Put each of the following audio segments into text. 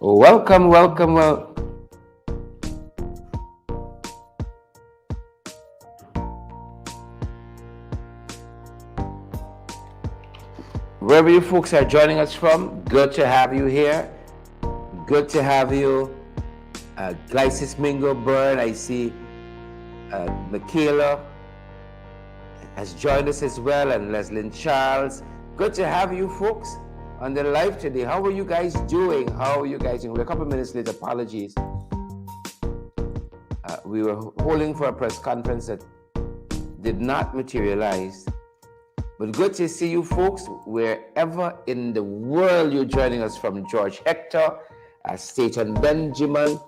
Welcome, welcome, wherever you folks are joining us from, good to have you here. Good to have you. Glycis Mingo Byrne, I see Michaela has joined us as well, and Leslyn Charles. Good to have you folks on the live today. How are you guys doing? We're a couple minutes late, apologies. We were holding for a press conference that did not materialize. But good to see you folks, wherever in the world you're joining us from. George Hector, Staten Benjamin,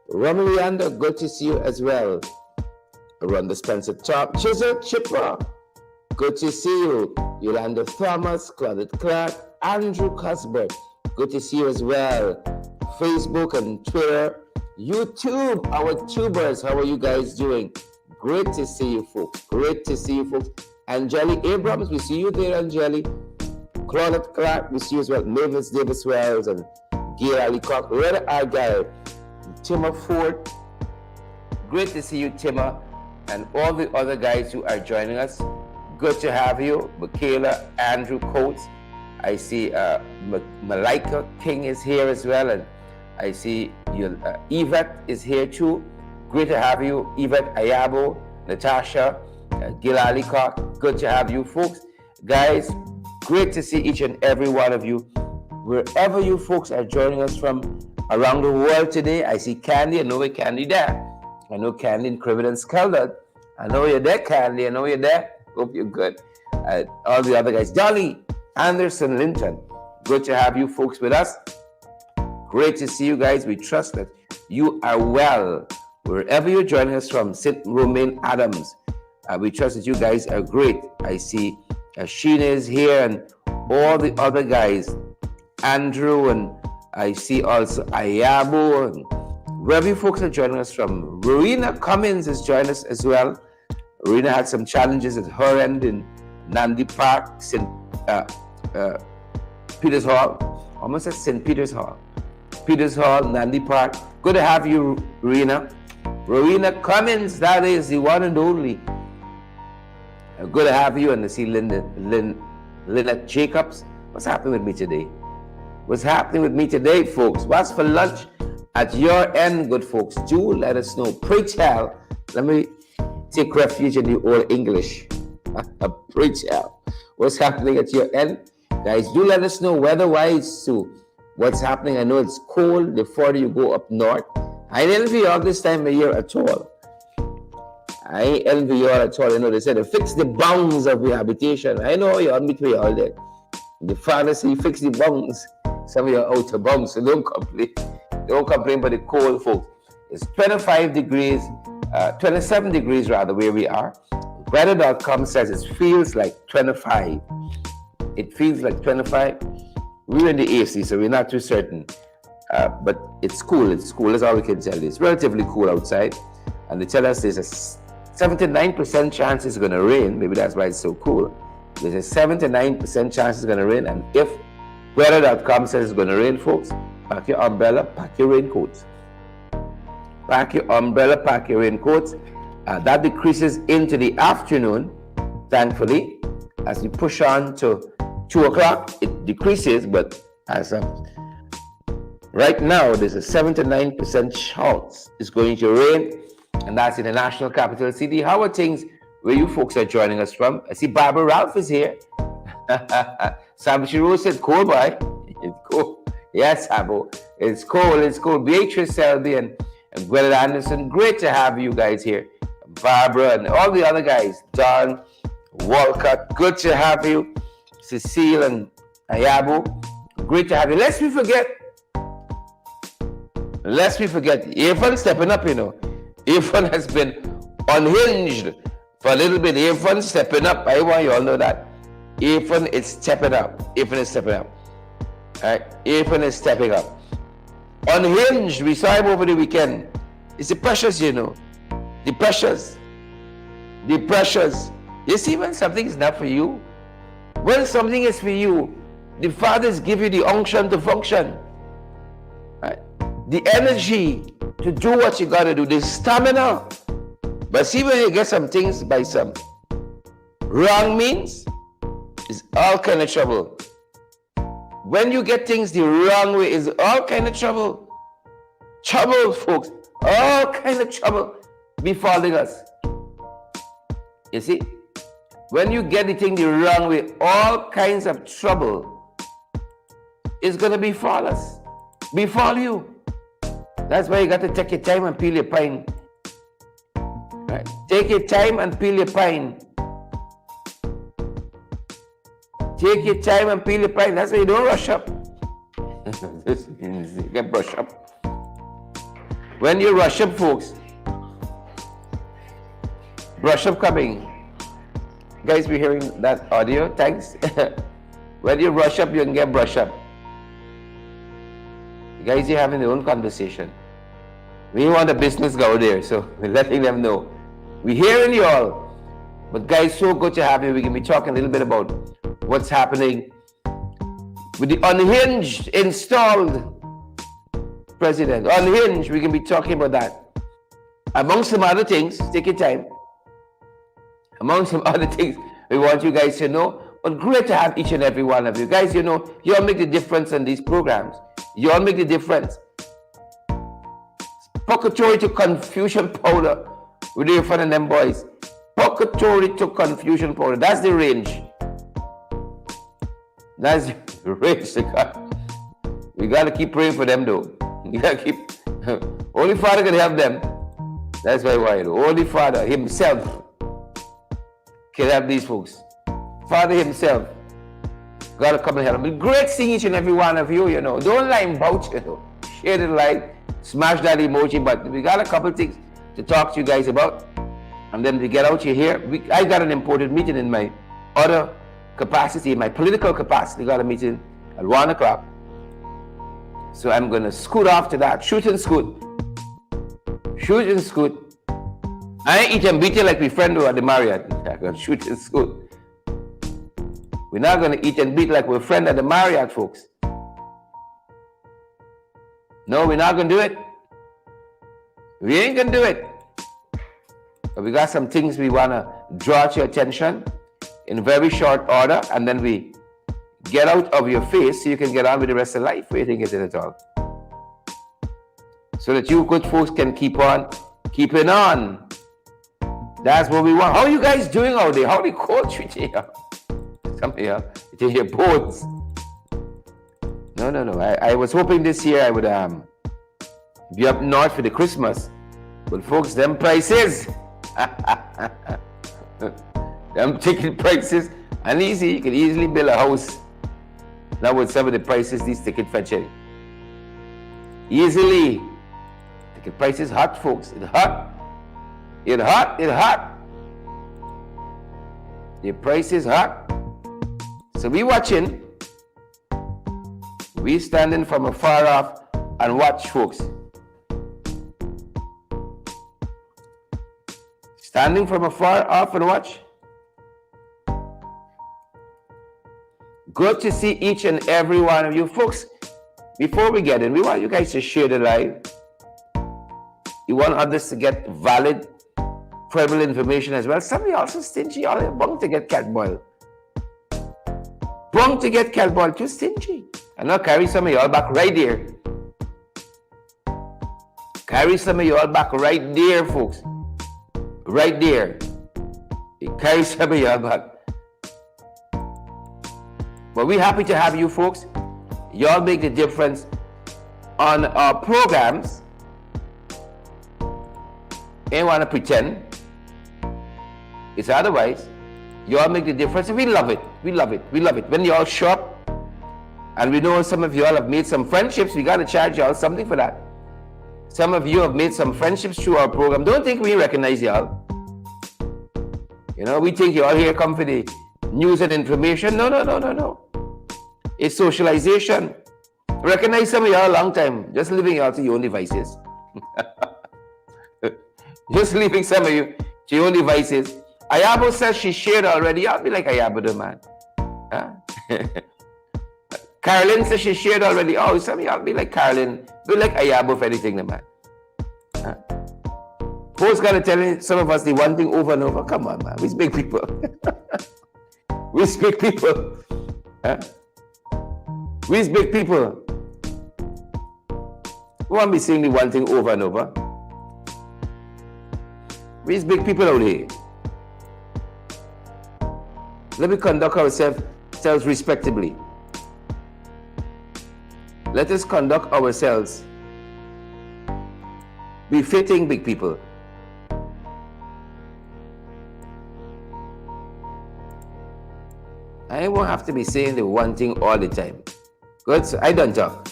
Ronald Leander, good to see you as well. Rhonda Spencer Top, Chisel Chipper, good to see you. Yolanda Thomas, Claudette Clark, Andrew Cuthbert, good to see you as well. Facebook and Twitter, YouTube, our tubers, how are you guys doing? Great to see you folks, great to see you folks. Angeli Abrams, we see you there, Angeli. Claudette Clark, we see you as well. Mavis Davis Wells and Gail Alicock, Reda Argyle, Timmer Ford. Great to see you, Timmer, and all the other guys who are joining us. Good to have you. Michaela, Andrew Coates. I see Malika King is here as well, and I see Yvette is here too. Great to have you, Yvette Ayabo, Natasha, Gil Alicock. Good to have you folks. Guys, great to see each and every one of you. Wherever you folks are joining us from around the world today, I see Candy. I know where Candy there. I know Candy in Criven Skeldon. I know you're there, Candy. I know you're there. Hope you're good. All the other guys. Dolly, Anderson, Linton. Good to have you folks with us. Great to see you guys. We trust that you are well. Wherever you're joining us from, St. Romaine Adams. We trust that you guys are great. I see Sheena is here and all the other guys. Andrew, and I see also Ayabo, and wherever you folks are joining us from. Rowena Cummins has joined us as well. Rowena had some challenges at her end in Nandi Park, St. Peter's Hall. Almost at St. Peter's Hall. Peter's Hall, Nandi Park. Good to have you, Rowena. Rowena Cummins, that is the one and only. Good to have you, and to see Lynette Jacobs. What's happening with me today? What's happening with me today, folks? What's for lunch at your end, good folks? Do let us know. Pray tell. Let me take refuge in the old English. Pray tell. What's happening at your end? Guys, do let us know weather-wise too. What's happening? I know it's cold the further you go up north. I ain't envy y'all this time of year at all. I ain't envy y'all at all. You know, they said fix the bounds of your habitation. I know y'all meet me all day. The father say fix the bounds. Some of you are out of bounds, so don't complain. Don't complain about the cold, folks. It's 25 degrees, 27 degrees rather, where we are. Weather.com says it feels like 25. It feels like 25. We're in the AC, so we're not too certain. But it's cool. It's cool. That's all we can tell you. It's relatively cool outside. And they tell us there's a 79% chance it's going to rain. Maybe that's why it's so cool. There's a 79% chance it's going to rain. And if weather.com says it's going to rain, folks, pack your umbrella, pack your raincoats. Pack your umbrella, pack your raincoats. That decreases into the afternoon, thankfully. As we push on to 2 o'clock, it decreases. But as of right now, there's a 79% chance it's going to rain. And that's in the national capital city. How are things where you folks are joining us from? I see Barbara Ralph is here. Sabo Shiro said, cool, boy. It's cool. Yes, Sabo. It's cool. It's cool. Beatrice Selby and Gwyneth Anderson. Great to have you guys here. Barbara and all the other guys. Don, Walcott. Good to have you. Cecile and Ayabo. Great to have you. Lest we forget. Irfaan stepping up, you know. Irfaan has been unhinged for a little bit. Irfaan stepping up. I want you all know that. Irfaan is stepping up. Irfaan is stepping up. All right. Irfaan is stepping up. Unhinged. We saw him over the weekend. It's the pressures, you know. The pressures. The pressures. You see, when something is not for you, when something is for you, the fathers give you the unction to function. Right? the energy to do what you gotta do, the stamina. But see, when you get some things by some wrong means, it's all kind of trouble. When you get things the wrong way, it's all kind of trouble. Trouble, folks. All kind of trouble befalling us. You see? When you get the thing the wrong way, all kinds of trouble is going to befall us. Befall you. That's why you got to take your time and peel your pine. Right? Take your time and peel your pine. Take your time and peel your pine. That's why you don't rush up. You can brush up. When you rush up, folks, brush up coming. You guys be hearing that audio? Thanks. When you rush up, you can get brush up. You guys, you're having your own conversation. We want the business go there, so we're letting them know. We're hearing you all. But guys, so good to have you. We're going to be talking a little bit about what's happening with the Unhinged installed president. Unhinged, we can be talking about that. Among some other things, take your time. Among some other things we want you guys to know. But great to have each and every one of you. Guys, you know, you all make the difference in these programs. You all make the difference. Purgatory to confusion powder with Irfaan and them boys. Purgatory to confusion powder. That's the range. That's the range to God. We got to keep praying for them though. You got to keep. Only Father can help them. That's why why. Only Father himself can help these folks. Father himself got to come and help them. Great seeing each and every one of you, you know. Don't lie about, you know. Share the light. Smash that emoji button. We got a couple things to talk to you guys about. And then we get out here. I got an important meeting in my other capacity, my political capacity. Got a meeting at 1 o'clock. So I'm going to scoot off to that. Shoot and scoot. Shoot and scoot. I ain't eat and beat you like we friend at the Marriott. I'm going to shoot and scoot. We're not going to eat and beat like we're friend at the Marriott, folks. No, we're not going to do it. We ain't going to do it. But we got some things we want to draw to your attention in very short order, and then we get out of your face so you can get on with the rest of life waiting it at all. So that you good folks can keep on keeping on. That's what we want. How are you guys doing out there? How are the cold treating you? Some of you, it's in your boats. No. I was hoping this year I would be up north for the Christmas. But folks, them prices. Them ticket prices. And easy, you can easily build a house. Now with some of the prices these ticket fetching. Easily. Ticket prices hot, folks. It's hot. It's hot. It's hot. The price is hot. So we watching. We standing from afar off and watch, folks. Standing from afar off and watch. Good to see each and every one of you. Folks, before we get in, we want you guys to share the live. You want others to get valid, credible information as well. Some of you also stingy. Y'all are bound to get cat boiled. Bound to get cat boiled. Too stingy. And I'll carry some of y'all back right there. Carry some of y'all back right there, folks. Right there. You carry some of y'all back. But we're happy to have you folks. Y'all make the difference on our programs. Ain't want to pretend it's otherwise. Y'all make the difference. We love it. We love it. We love it. When y'all shop, and we know some of y'all have made some friendships, we got to charge y'all something for that. Some of you have made some friendships through our program. Don't think we recognize y'all. You know, we think y'all here come for the news and information. No. It's socialization. Recognize some of y'all a long time. Just leaving y'all to your own devices. Just leaving some of you to your own devices. Ayabo says she shared already. I'll be like Ayabo the man. Huh? Carolyn says she shared already. Oh, some of y'all be like Carolyn. Be like Ayabo for anything, man. Huh? Folks gotta tell some of us the one thing over and over. Come on, man. We speak people. We speak people. Huh? We speak people. We won't be saying the one thing over and over. We speak people out here. Let me conduct ourselves respectably. Let us conduct ourselves befitting big people. I won't have to be saying the one thing all the time. Good, so I don't talk.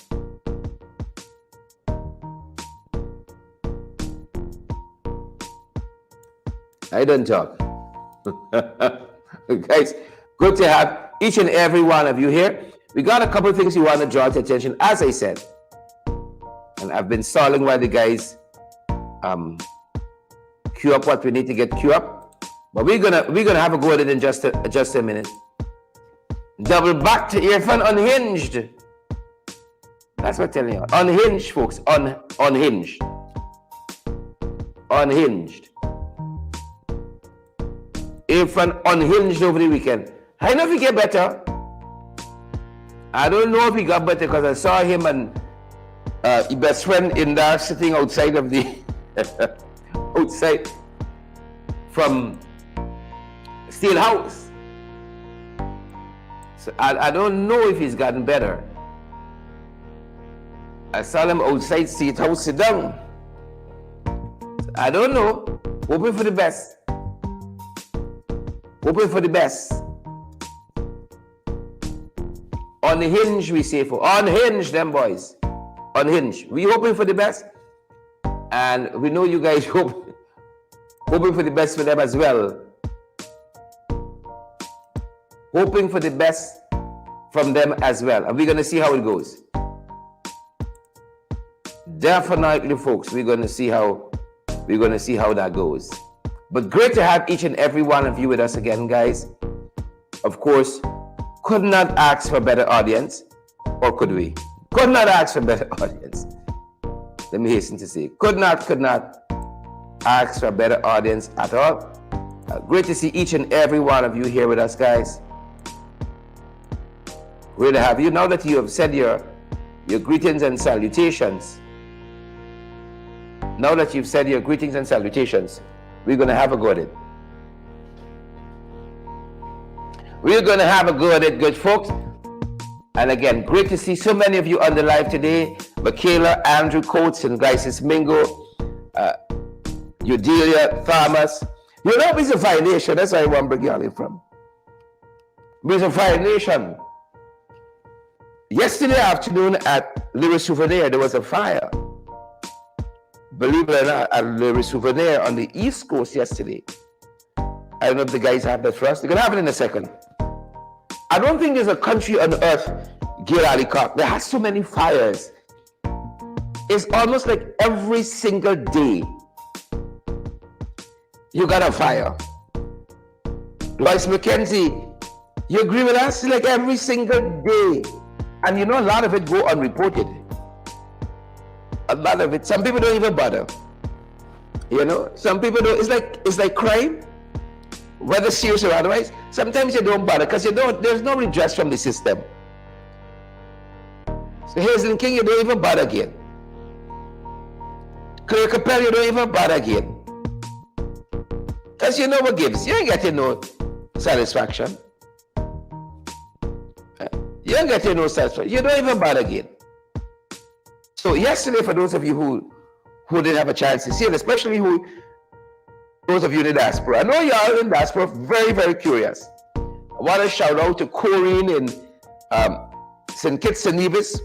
I don't talk. Guys, good to have each and every one of you here. We got a couple of things we want to draw to attention, as I said. And I've been stalling while the guys queue up what we need to get queue up. But we're gonna have a go at it in just a minute. Double back to Irfaan Unhinged. That's what I'm telling you. Unhinged, folks. Unhinged. Unhinged. Irfaan unhinged over the weekend. I don't know if he get better. I don't know if he got better because I saw him and his best friend in there sitting outside of the outside from Steel House. So I don't know if he's gotten better. I saw him outside Steel House sit down. I don't know. Hoping for the best. Hoping for the best. Unhinged, we say for unhinged, them boys. Unhinged. We hoping for the best, and we know you guys hoping for the best for them as well. Hoping for the best from them as well, and we're gonna see how it goes. Definitely, folks, we're gonna see how that goes. But great to have each and every one of you with us again, guys. Of course, could not ask for a better audience, or could we? Could not ask for a better audience. Let me hasten to say, could not ask for a better audience at all. Great to see each and every one of you here with us, guys. Great to have you. Now that you have said your greetings and salutations, we're going to have a go at it. We're going to have a go at it, good folks. And again, great to see so many of you on the live today. Michaela, Andrew Coates, and Glycis Mingo, Udelia, Thomas. You know, it's a Fire Nation. That's why I want to bring y'all in from. It's a Fire Nation. Yesterday afternoon at Le Souvenir, there was a fire. Believe it or not, at Le Souvenir on the East Coast yesterday. I don't know if the guys have that for us. They're going to have it in a second. I don't think there's a country on earth, Gil Ali Cock, that has so many fires. It's almost like every single day you got a fire. Lois McKenzie, you agree with us? Like every single day. And you know, a lot of it go unreported. A lot of it, some people don't even bother. You know, some people don't, it's like crime, whether serious or otherwise. Sometimes you don't bother because there's no redress from the system. So Hazelin King, you don't even bother again. Claire Capel, you don't even bother again. Because you know what gives. You ain't getting no satisfaction. You ain't getting no satisfaction. You don't even bother again. So yesterday, for those of you who didn't have a chance to see it, especially those of you in the diaspora, I know y'all in the diaspora very, very curious. I want to shout out to Corinne in St. Kitts and Nevis.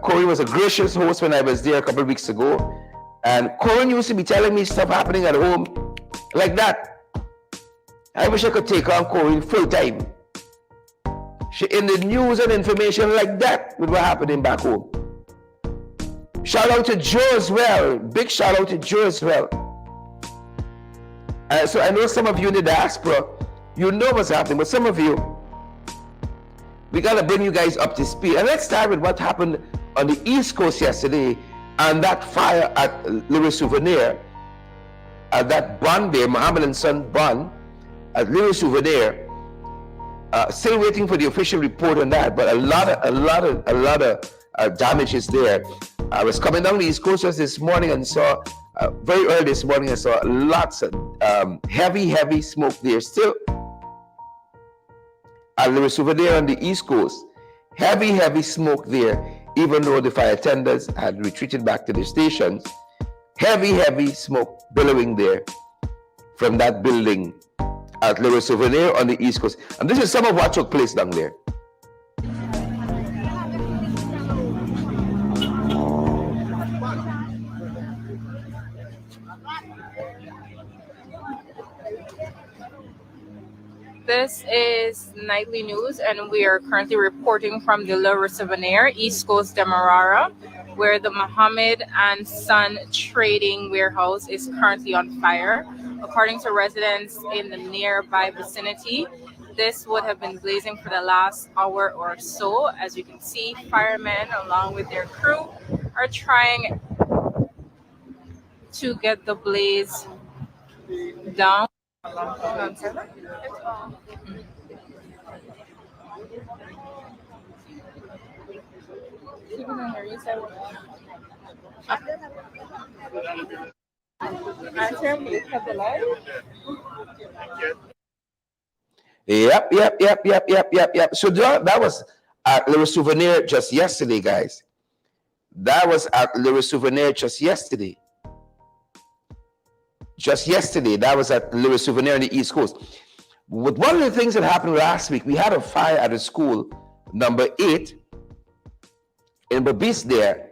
Corinne was a gracious host when I was there a couple of weeks ago. And Corinne used to be telling me stuff happening at home like that. I wish I could take on Corinne full time. She in the news and information like that with what happening back home. Shout out to Joe as well. Big shout out to Joe as well. So I know some of you in the diaspora, you know what's happening, but some of you, we got to bring you guys up to speed. And let's start with what happened on the East Coast yesterday and that fire at Le Souvenir, that bond there, Mohammed and Son bond at Le Souvenir. Still waiting for the official report on that, but a lot of damage is there. I was coming down the East Coast just this morning and saw, very early this morning, I saw lots of heavy smoke there. Still, at Le Souvenir on the East Coast, heavy smoke there, even though the fire tenders had retreated back to the stations. Heavy smoke billowing there from that building at Le Souvenir on the East Coast. And this is some of what took place down there. This is Nightly News, and we are currently reporting from the Le Souvenir, East Coast Demerara, where the Mohammed and Son trading warehouse is currently on fire. According to residents in the nearby vicinity, this would have been blazing for the last hour or so. As you can see, firemen along with their crew are trying to get the blaze down. Yep. So that was at Le Souvenir just yesterday, guys. That was at Le Souvenir just yesterday. That was at Le Souvenir on the East Coast. But one of the things that happened last week, we had a fire at a school, number 8, in Babis there.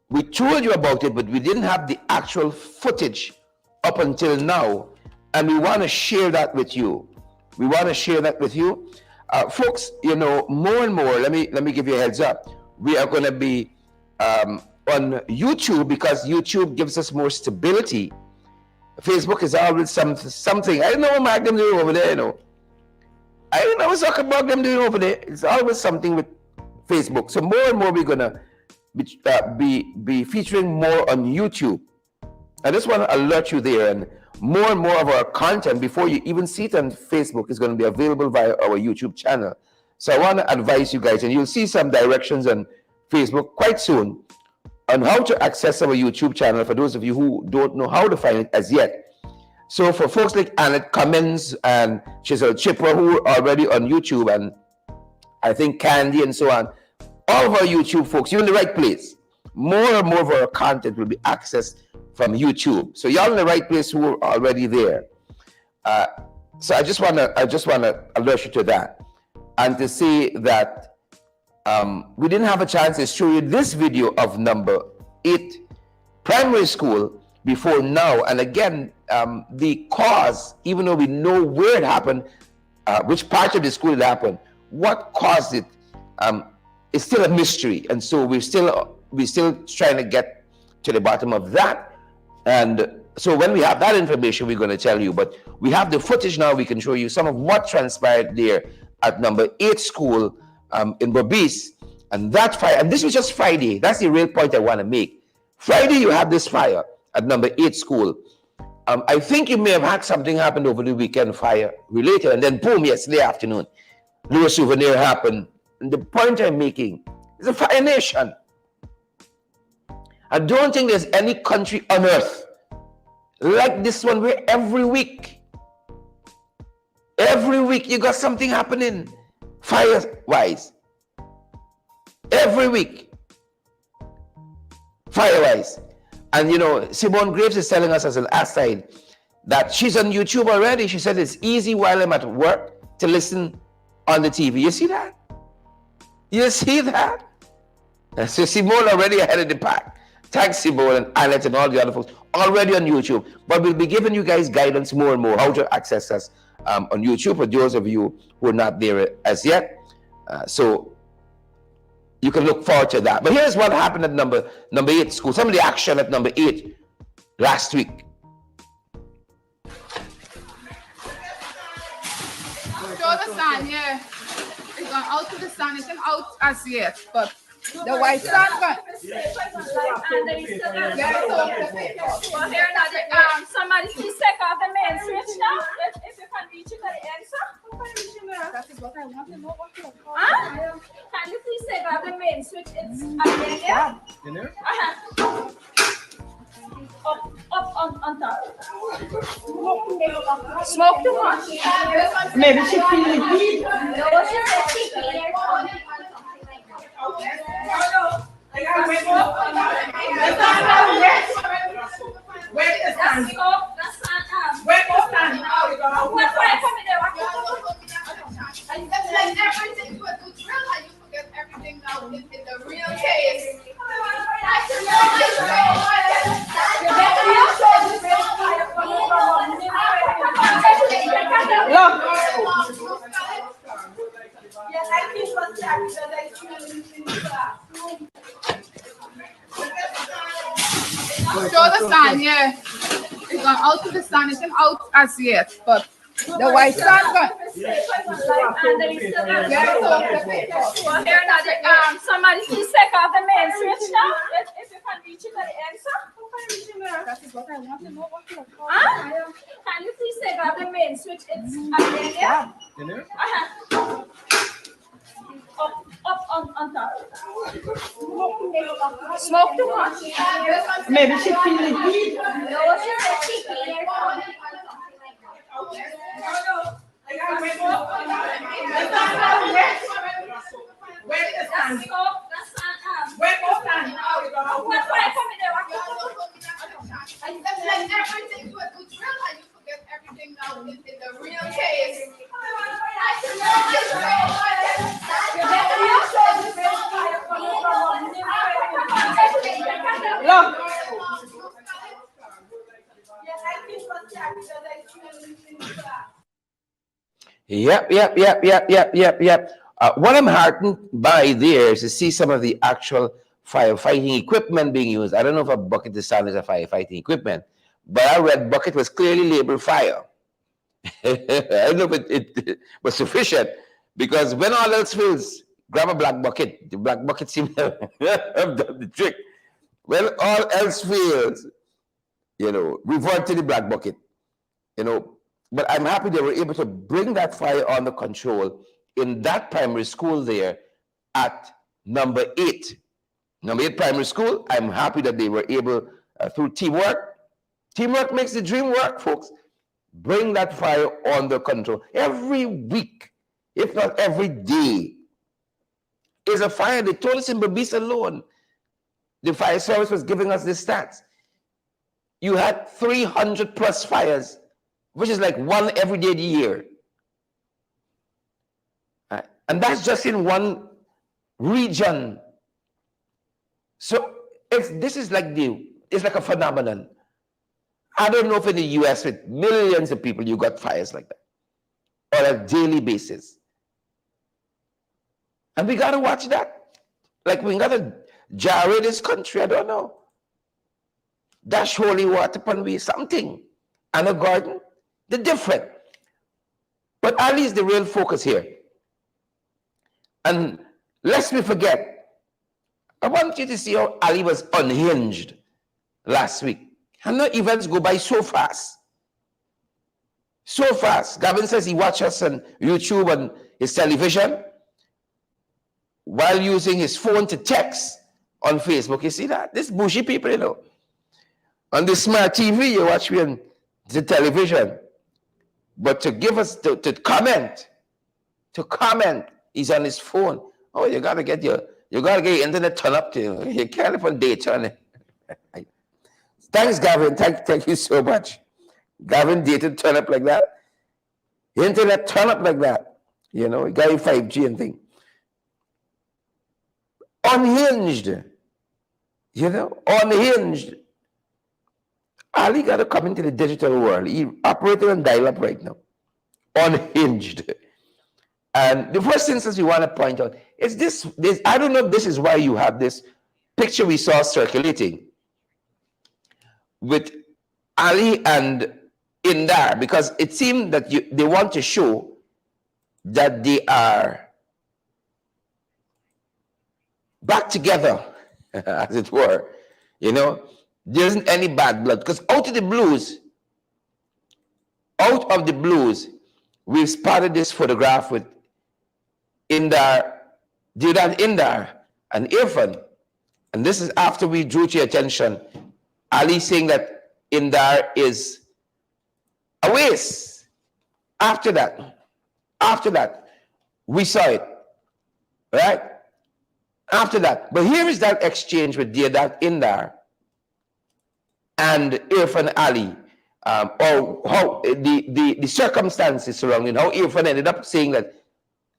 We told you about it, but we didn't have the actual footage up until now. And we want to share that with you. Folks, you know, more and more, let me give you a heads up. We are going to be on YouTube because YouTube gives us more stability. Facebook is always something. I don't know what Mark them doing over there, you know. I don't know what Zuckerberg them doing over there. It's always something with Facebook. So more and more we're gonna be featuring more on YouTube. I just want to alert you there, and more of our content before you even see it on Facebook is going to be available via our YouTube channel. So I want to advise you guys, and you'll see some directions on Facebook quite soon on how to access our YouTube channel for those of you who don't know how to find it as yet. So for folks like Annette Cummins and Chisel Chipra who are already on YouTube, and I think Candy and so on, all of our YouTube folks, you're in the right place. More and more of our content will be accessed from YouTube. So y'all in the right place who are already there. So I just wanna alert you to that, and to say that we didn't have a chance to show you this video of number 8 primary school before now. And again, the cause, even though we know where it happened, which part of the school it happened, what caused it, is still a mystery. And so we're still trying to get to the bottom of that. And so when we have that information, we're going to tell you. But we have the footage now. We can show you some of what transpired there at number 8 school in Babis. And that fire, and this was just Friday. That's the real point I want to make. Friday, you have this fire at number 8 school. I think you may have had something happen over the weekend, fire related, and then boom, yesterday afternoon, Le Souvenir happened. And the point I'm making is a fire nation. I don't think there's any country on earth like this one where every week you got something happening fire-wise. Every week, fire-wise. And you know, Simone Graves is telling us as an aside that she's on YouTube already. She said it's easy while I'm at work to listen on the TV. You see that? You see that? So Simone already ahead of the pack. Thanks Simone and Annette and all the other folks already on YouTube. But we'll be giving you guys guidance more and more how to access us on YouTube for those of you who are not there as yet. So you can look forward to that. But here's what happened at number 8 school. Some of the action at number 8 last week. Show the sign here. gone out to the sun. It's out as yet, but the white sun gone. Somebody please take off the main switch now. If you can reach it at the end, sir. That is what I want to know. Huh? Can you please take off the main switch? It's at the end, yeah? You know? Up on top. Smoke too much. Maybe she feeling heat. No, she said she cleared. Where is That's smoke. That's Where is stand? What's why coming there? It's like everything but the drill, and you forget everything now in the real case. Show the sun, yeah. It's gone out to the sun. It's out as yet, but the white sun gone. Somebody please take off the main switch now. If you can reach it at the end, sir. That is what I want to know. Huh? Can you please take off the main switch? It's at the end, yeah? You know? Up on top. Smoke too much. Maybe she feeling heat. No, she said she cleared. Where is That's stand? smoke. That's Where is stand? What's why coming there? It's like everything but the drill, and you forget everything now in the real case. Look. Yep. What I'm heartened by there is to see some of the actual firefighting equipment being used. I don't know if a bucket is sound as a firefighting equipment, but I read bucket was clearly labeled fire. I don't know if it was sufficient, because when all else fails, grab a black bucket. The black bucket seems to have done the trick. When all else fails, revert to the black bucket. But I'm happy they were able to bring that fire under control in that primary school there at number 8. Number 8 primary school. I'm happy that they were able, through teamwork. Teamwork makes the dream work, folks. Bring that fire under control. Every week, if not every day, is a fire. They told us in Babis alone. The fire service was giving us the stats. You had 300 plus fires, which is like one every day of the year. And that's just in one region. So this is like it's like a phenomenon. I don't know if in the US with millions of people you got fires like that on a daily basis. And we gotta watch that. Like we gotta gyrate this country, I don't know. Dash holy water upon we something. And a garden, they're different. But at least the real focus here. And lest we forget, I want you to see how Ali was unhinged last week. And the events go by so fast. So fast. Gavin says he watches us on YouTube and his television while using his phone to text on Facebook. You see that? This bougie people, On the smart TV, you watch me on the television. But to give us, to comment, he's on his phone. Oh, you gotta get your internet turned up to you can't live on data. Thanks, Gavin. Thank you so much. Gavin, data turn up like that. Internet turn up like that. You got your 5G and thing. Unhinged. Unhinged. Ali got to come into the digital world. He operating on dial-up right now. Unhinged. And the first instance we want to point out is this. I don't know if this is why you have this picture we saw circulating with Ali and Indar, because it seemed that they want to show that they are back together, as it were. You know, there isn't any bad blood. Because out of the blues, we've spotted this photograph with Indar, Indar, and Irfan. And this is after we drew to your attention, Ali saying that Indar is a waste. After that, we saw it, right? After that. But here is that exchange with Deodat Indar and Irfan Ali, or how the circumstances surrounding how Irfan ended up saying that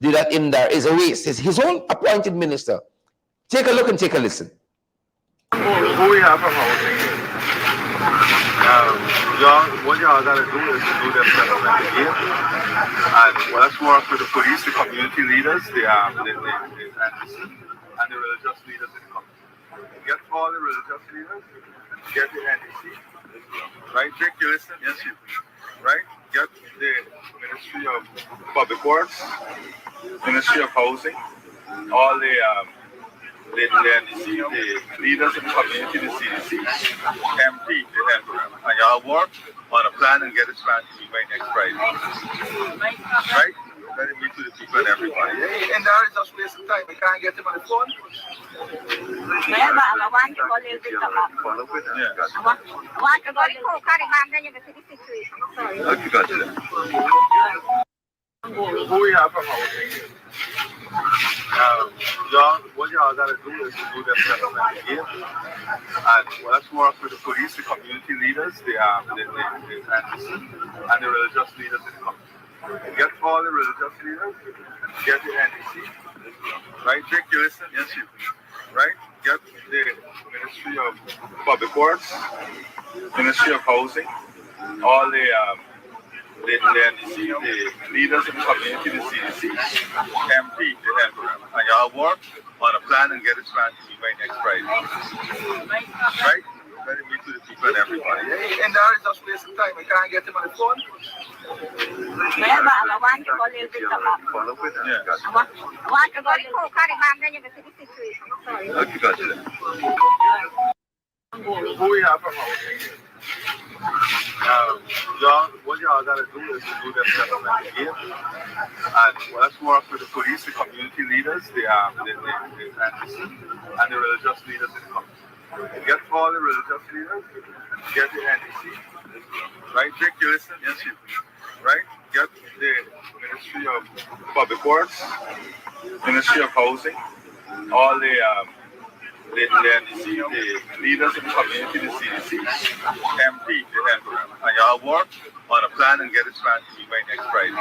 Deodat Indar is a waste. It's his own appointed minister. Take a look and take a listen. Who we have from housing? What y'all got to do is to do their settlement again. And let's work with the police, the community leaders, the and the religious leaders in the community. Get all the religious leaders, get the NDC, right? Jake, you listen? Yes, you. Right? Get the Ministry of Public Works, Ministry of Housing, all the NDC, the leaders in the community, the CDC, MP, the NPM, and y'all work on a plan and get this plan to be by next Friday. Right? Let it be to the people and everybody. And there is just wasting time. We can't get him on the phone. I want to go a little bit Follow with them. Yeah. I want to go to the carry then you can see the situation. Sorry. Okay, got you. Who we have from housing? What y'all got to do is to do their settlement again. And let's work with the police, the community leaders, the NDC, and the religious leaders in the community. Get all the religious leaders, get the NDC, right? Jake, you listen? Yes, you. Right? Get the Ministry of Public Works, Ministry of Housing, all the NDC, the leaders in the community, the CDC, MP, the NPM, and y'all work on a plan and get this plan to be by next Friday. Right? Let it be to the people and everybody. And there is just wasting time. We can't get him on the phone. I want to go a little bit Follow with them. Yeah. I want to go to the carry then you can see the situation. Sorry. Okay, got you. Who we have from housing? What y'all got to do is to do their settlement again. And let's work with the police, the community leaders, the NDC, and the religious leaders in the community. Get all the religious leaders, get the NDC, right? Jake, you listen? Yes, you. Right? Get the Ministry of Public Works, Ministry of Housing, all the NDC, the leaders in the community, the CDC, MP, the NPM, and y'all work on a plan and get this plan to be by next Friday.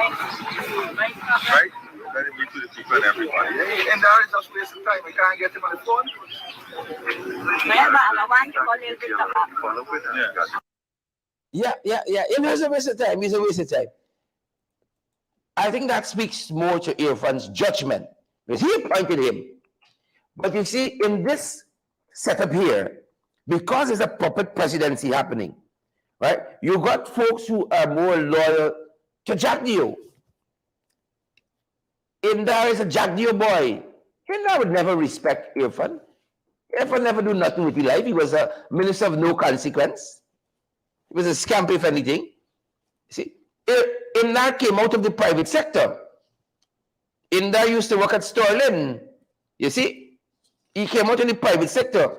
Right? Let it be to the people and everybody. And there is just wasting time. We can't get him on the phone. I want to go a little bit Follow with them. Yeah. It was a waste of time. It's a waste of time. I think that speaks more to Irfan's judgment, because he appointed him. But you see, in this setup here, because there's a puppet presidency happening, right? You got folks who are more loyal to Jack Neo. Indar is a Jack Neo boy. Indar would never respect Irfan. Irfan never do nothing with his life. He was a minister of no consequence. He was a scamp, if anything. See, Indar came out of the private sector. Indar used to work at Sterling. You see, he came out in the private sector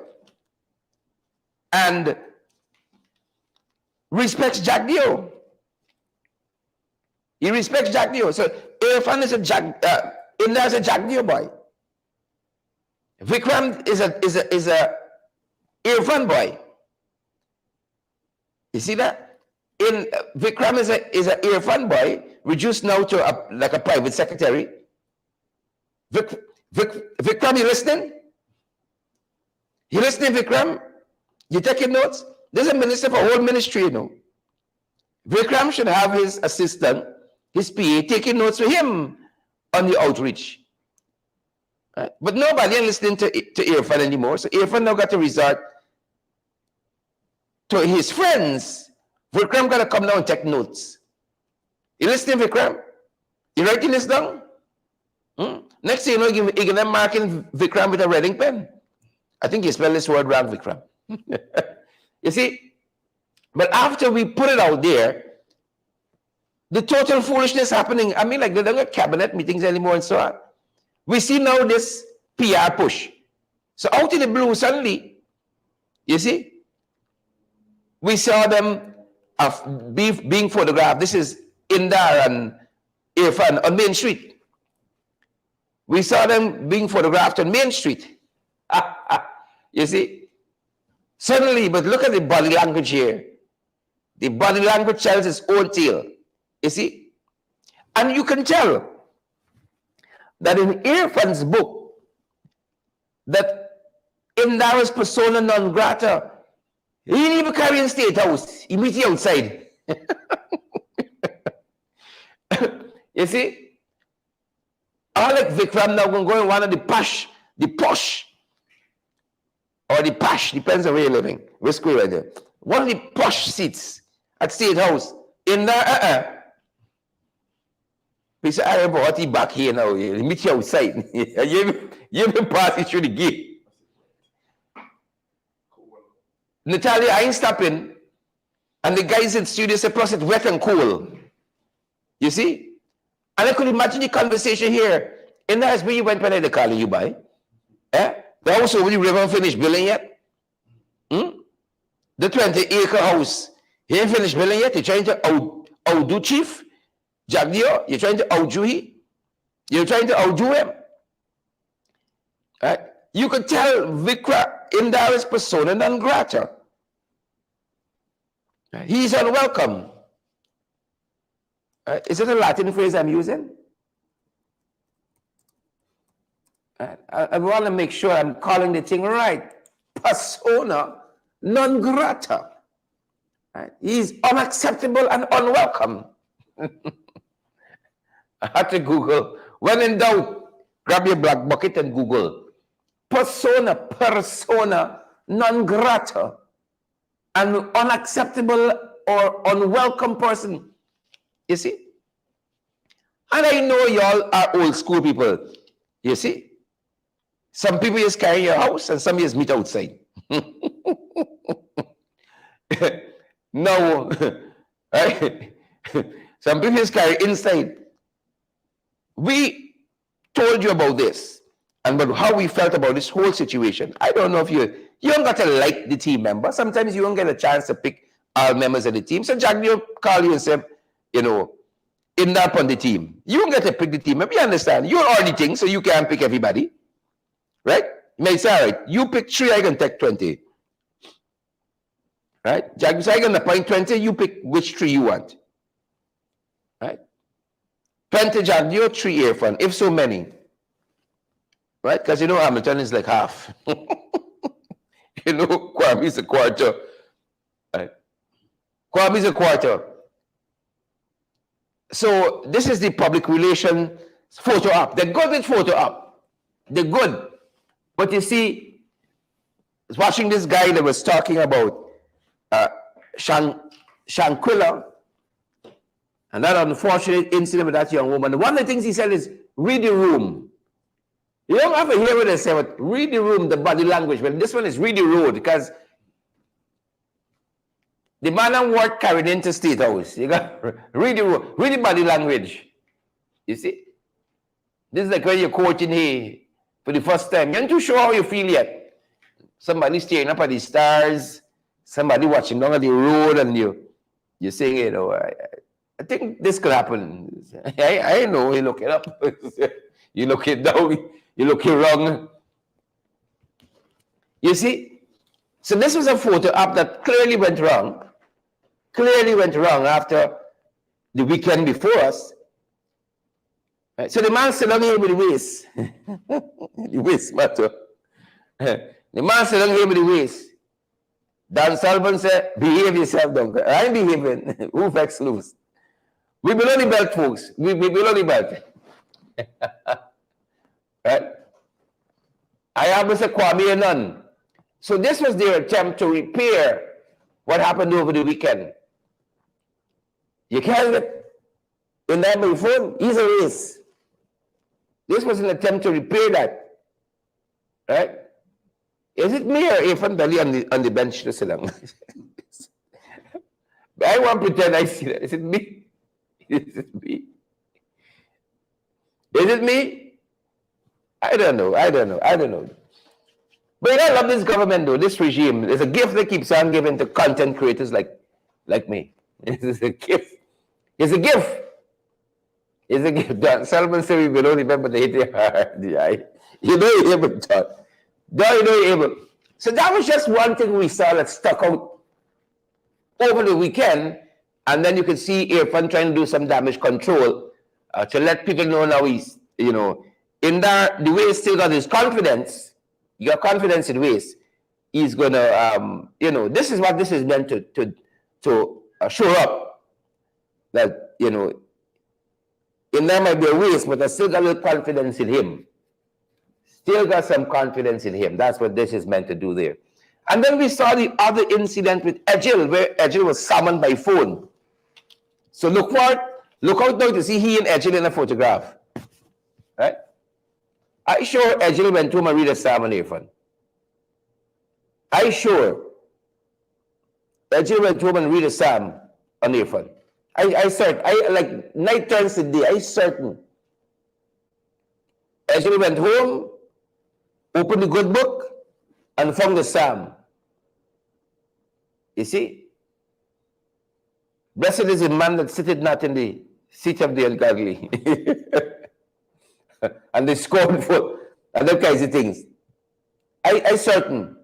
and respects Jack Neo. He respects Jack Neo. So Irfan is Indar is a Jack Neo boy. Vikram is a Irfan boy. You see that? Vikram is a Irfan boy, reduced now to like a private secretary. Vikram, you listening? You listening, Vikram? You taking notes? There's a minister for whole ministry, you know. Vikram should have his assistant, his PA, taking notes for him on the outreach. Right? But nobody is listening to Irfan anymore. So Irfan now got to resort to his friends. Vikram got to come down and take notes. You listening, Vikram? You writing this down? Next thing you know, he give them marking Vikram with a reading pen. I think he spelled this word wrong, Vikram. You see? But after we put it out there, the total foolishness happening. I mean, like they don't get cabinet meetings anymore and so on. We see now this PR push. So out in the blue, suddenly, you see, we saw them being photographed. This is Indar and Irfaan on Main Street. We saw them being photographed on Main Street. You see? Suddenly, but look at the body language here. The body language tells its own tale. You see? And you can tell that in Irfan's book, that Indar's persona non grata, he didn't even carry in State House. He meet you outside. You see? All like Vikram now going to go in one of the posh, or the pash, depends on where you're living. Which square right there. One of the posh seats at State House. In there, he said, I remember what he back here now. He meet you outside. You even pass it through the gate. Natalia, I ain't stopping. And the guys in the studio said, plus it's wet and cool. You see? And I could imagine the conversation here. In the house where you went when they calling you by. Eh? The house over the river finished building yet? The 20-acre house. He ain't finished building yet. You're trying to outdo Chief Jagdio. You're trying to outdo him. You're trying to outdo him. Right? You could tell Vikra Indar's persona non grata. Right? He's unwelcome. Is it a Latin phrase I'm using? I want to make sure I'm calling the thing right. Persona non grata. Right? He's unacceptable and unwelcome. I had to Google. When in doubt, grab your black bucket and Google. Persona non grata. An unacceptable or unwelcome person. You see? And I know y'all are old school people. You see? Some people just carry your house and some just meet outside. No. Right? Some people just carry inside. We told you about this and about how we felt about this whole situation. I don't know if you don't got to like the team member. Sometimes you don't get a chance to pick all members of the team. So Jack will call you and say, you know, in that on the team. You don't get to pick the team member. You understand? You're auditing, so you can't pick everybody. Right? You may say, all right, you pick 3, I can take 20. Right? Jack, so I can appoint 20, you pick which 3 you want. Right? 20 Jack, you're 3 Irfaan, if so many. Right? Because you know Hamilton is like half. You know, Kwame is a quarter. Right? Kwame is a quarter. So this is the public relation photo op. They're good with photo op. They're good. But you see, watching this guy that was talking about Shanquilla and that unfortunate incident with that young woman, one of the things he said is, read the room. You don't have to hear what they say, but read the room, the body language. But this one is read the road, because the man and word carried into State House. You got read the road, read the body language. You see? This is like when you're coaching here for the first time. You're not too sure how you feel yet. Somebody staring up at the stars, somebody watching down at the road, and you're saying, you know, I think this could happen. I know, you look it up. You look it down, you look it wrong. You see? So this was a photo op that clearly went wrong. Clearly went wrong after the weekend before us. Right? So the man said, down here with the waist. The waist matter. The man said, down here with the waist. Dan Sullivan said, behave yourself, don't I ain't behaving. Who vex loose? We below the belt, folks. We below the belt. Right? I have Mr. Kwame and none. So this was their attempt to repair what happened over the weekend. You can't get in that phone, he's a race. This was an attempt to repair that. Right? Is it me or Irfaan Belly on the bench to sit down? I won't pretend I see that. Is it me? Is it me? Is it me? I don't know. But I love this government though, this regime. It's a gift that keeps on giving to content creators like me. It's a gift. It's a gift. It's a gift. Don Solomon said we will only remember the hit your heart. You know you're able, John. John, you know you're able. So that was just one thing we saw that stuck out over the weekend. And then you can see Irfaan trying to do some damage control to let people know now he's, you know, in the way he still got his confidence. You got confidence in ways. He's gonna, you know, this is what this is meant to show up. That, you know, in there might be a waste, but I still got a little confidence in him. Still got some confidence in him. That's what this is meant to do there. And then we saw the other incident with Ejil, where Ejil was summoned by phone. So look out now to see he and Ejil in a photograph. Right? I sure Ejil went home and read a psalm on Irfaan. I sure Ejil went home and read a psalm on Irfaan. I certain. I like night turns to day. I certain. Ejil went home, opened the good book, and found the psalm. You see? Blessed is the man that sitteth not in the seat of the ungodly. And the scornful, and that kinds of things. I certain.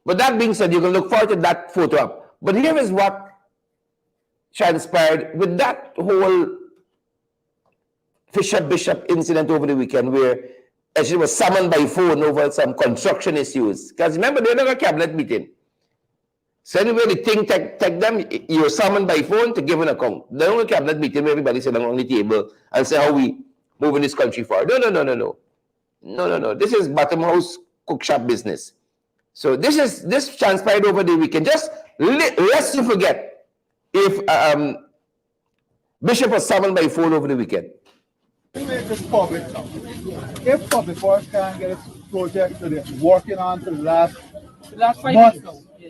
But that being said, you can look forward to that photo up. But here is what transpired with that whole Bishop incident over the weekend, where Ejil was summoned by phone over some construction issues. Because remember, they had a cabinet meeting. So anyway, the thing take them, you were summoned by phone to give an account. The only cabinet meeting where everybody sat down on the table and say how we move in this country forward. No. This is bottom house cook shop business. So this transpired over the weekend. Just lest you forget, if Bishop was summoned by phone over the weekend. Make this public now. If Public Works can get its project that it's working on for the last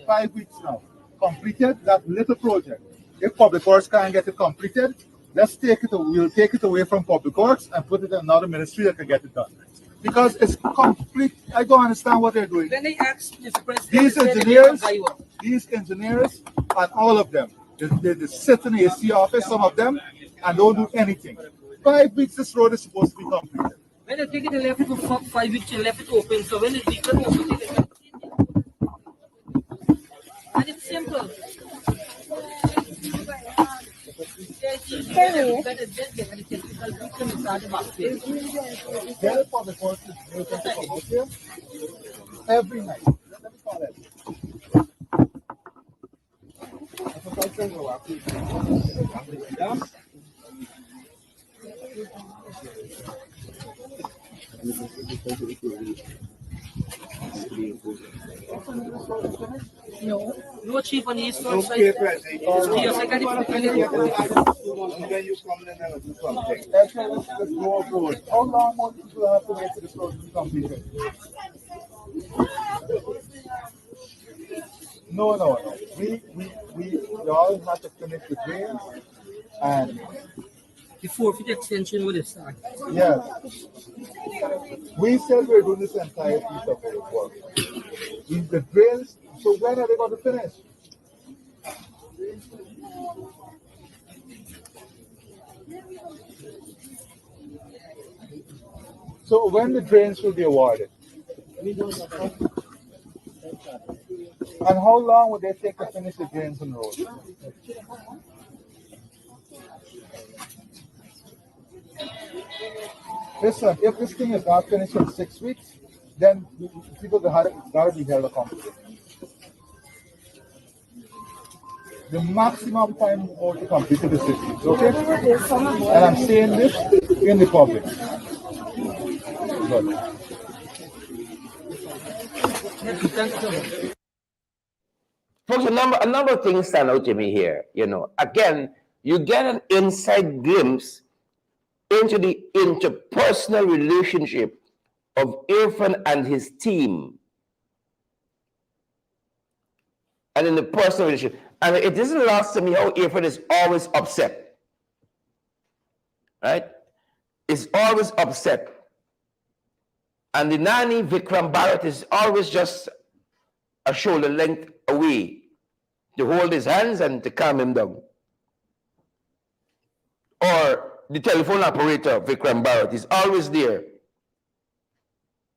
5 weeks now, completed that little project. If Public Works can get it completed, let's take it. We'll take it away from Public Works and put it in another ministry that can get it done. Because it's complete. I don't understand what they're doing. When they ask these engineers, and all of them, they sit in the AC office, some of them, and don't do anything. 5 weeks, this road is supposed to be completed. When they take it, they left it for 5 weeks, they left it open. So when it's open, and it's simple. Every night. No cheap on the east side. Okay, President. Then you come in and do something. Let's go abroad. How long more people have to wait for this road to be completed? No. We all have to finish the drains and The 4 feet extension with this. yes. We said we're doing this entire piece of work. The drains, so when are they going to finish? So when the drains will be awarded? And how long would they take to finish the drains on the road? Listen, if this thing is not finished in 6 weeks, then people gotta be held accountable. The maximum time to complete it is 6 weeks, okay? And I'm saying this in the public. Good. Folks, a number of things stand out to me here. You know, again, you get an inside glimpse into the interpersonal relationship of Irfaan and his team. And in the personal relationship. And it isn't lost to me how Irfaan is always upset. Right? Is always upset. And the nanny, Vikram Bharat, is always just a shoulder length away to hold his hands and to calm him down. Or the telephone operator, Vikram Bharat, is always there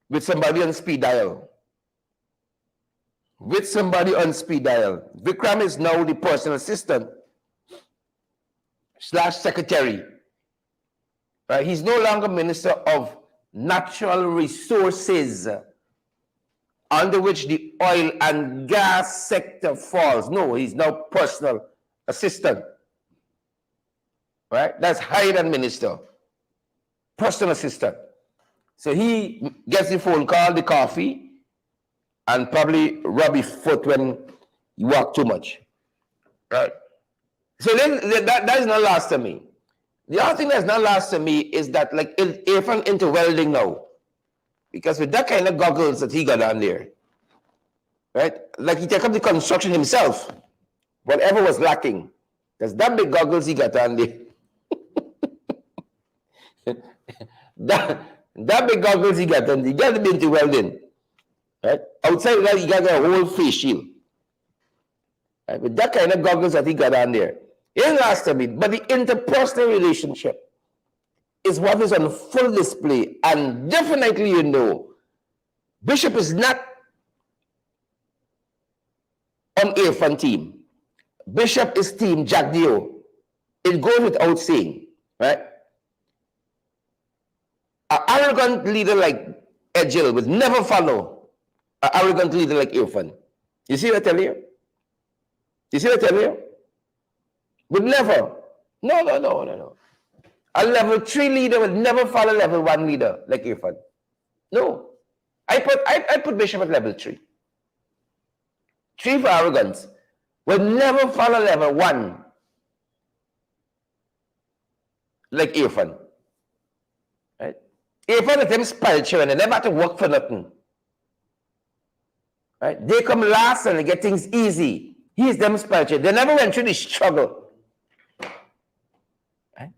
with somebody on speed dial. With somebody on speed dial. Vikram is now the personal assistant / secretary. Right? He's no longer Minister of Natural Resources, under which the oil and gas sector falls. No, he's now personal assistant. Right? That's higher than minister. Personal assistant. So he gets the phone call, the coffee, and probably rub his foot when you walk too much. Right? So then that is not lost to me. The other thing that's not lost to me is that, like, Irfaan into welding now. Because with that kind of goggles that he got on there, right? Like, he take up the construction himself, whatever was lacking. Because that big goggles he got on there. that big goggles he got on there, he got to be into welding. Right? Outside of that, he got a whole face shield. Right? With that kind of goggles that he got on there. It ain't last to me, but the interpersonal relationship is what is on full display. And definitely, you know, Bishop is not on Irfaan team. Bishop is team Jack Dio. It goes without saying, right? An arrogant leader like Ejil would never follow an arrogant leader like Irfaan. You see what I tell you? You see what I tell you? Would never. No. A level 3 leader would never follow level 1 leader like Irfaan. No. I put Bishop at level 3. 3 for arrogance. Would never follow level 1 like Irfaan. Right? Irfaan is them spiritual and they never have to work for nothing. Right? They come last and they get things easy. He is them spiritual. They never went through the struggle. Right?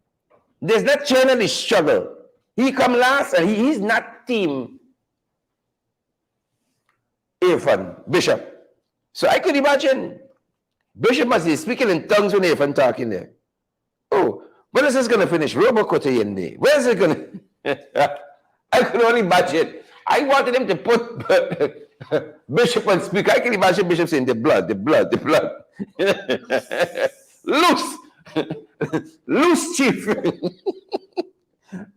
There's not journey struggle. He come last and he's not team Irfaan, Bishop. So I could imagine Bishop must be speaking in tongues when Irfaan talking there. Oh, when is this going to finish? Robocote. Where is it going to? I could only imagine. I wanted him to put Bishop on speaker. I can imagine Bishop saying, the blood. Loose. Loose, chief.